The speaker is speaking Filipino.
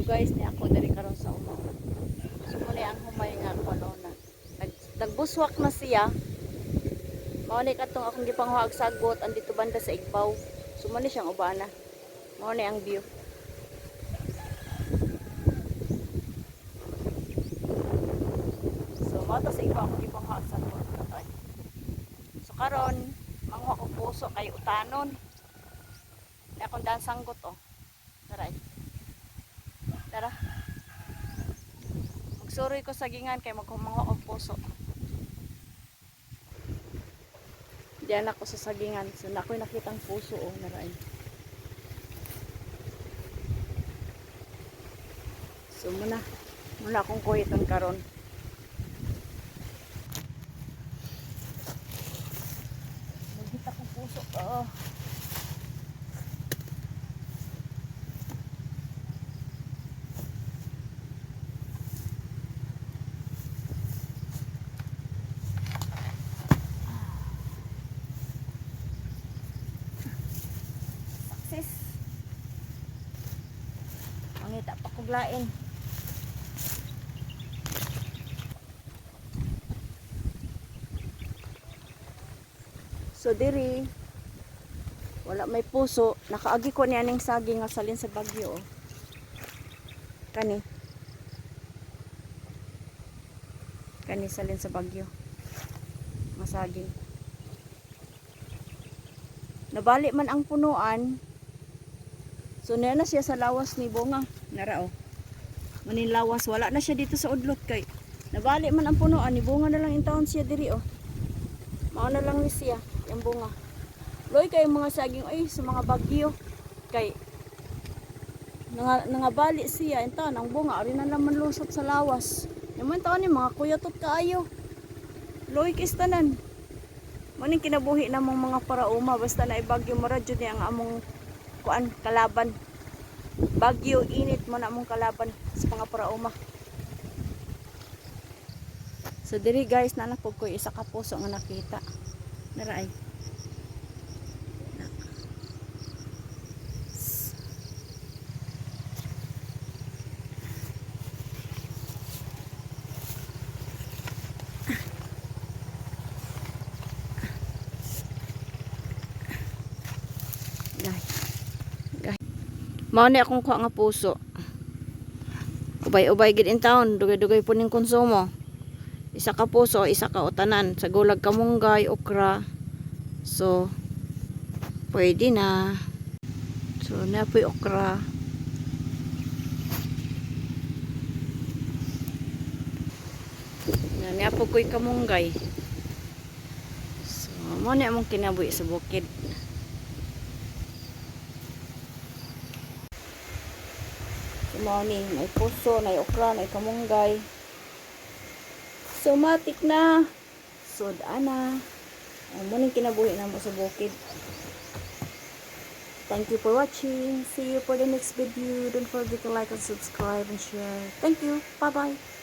guys ni ako diri karon sa umaw. So muli ang humay nga ako na. Nagbuswak na siya. Mao ni katong akong gipanghuwag sagot andito banda sa Igbaw. So muli siyang ubana. Mao ni ang view. So mao to sa Igbaw akong gipanghuwag sagot. So karon manghuwag og puso kay utanon. Ni akong dansanggot oh. Tara. Tara. Magsuroy ko sa gingan kay magkumangwa og puso. Diyan ako sa sagingan. So na ako'y nakitang puso oh, narain. So muna akong kuhiton karon. Nakita kong puso oh. Mangita pa kuglain. So diri wala may puso, nakaagi ko niya ning saging nga salin sa bagyo oh. Kani salin sa bagyo. Masaging. Nabali man ang punuan. So na siya sa lawas ni bunga. Nara oh. Manin lawas wala na siya dito sa udlot kay. Nabali man ang punuan ni bunga na lang in taon siya diri oh. Mao na lang ni siya yung bunga. Loy kay mga saging ay sa mga bagyo kay nangabali siya in taon ang bunga ari na naman lusot sa lawas. Naman taon ni mga kuyatot kaayo. Loy kistanan. Maning kinabuhi namong mga parauma basta na ibagyo mara jud ni ang among kuan kalaban. Bagyo init mo na among kalaban sa mga parauma. So diri guys nanapog ko isa ka puso nga nakita. Naraay. Mao ni akong kuha nga puso. Ubay-ubay gid in town, dugay-dugay po ning konsumo. Isa ka puso, isa ka utanan, sa gulag kamunggay, okra. So pwede na. So napoy okra. Napo ko'y kamunggay. So mo ni among kinabuhi sa bukid. Morning, may puso, may okra, may kamunggay. So matik na. So ana. Morning kinabuhi na mo sa bukid. Thank you for watching. See you for the next video. Don't forget to like and subscribe and share. Thank you. Bye bye.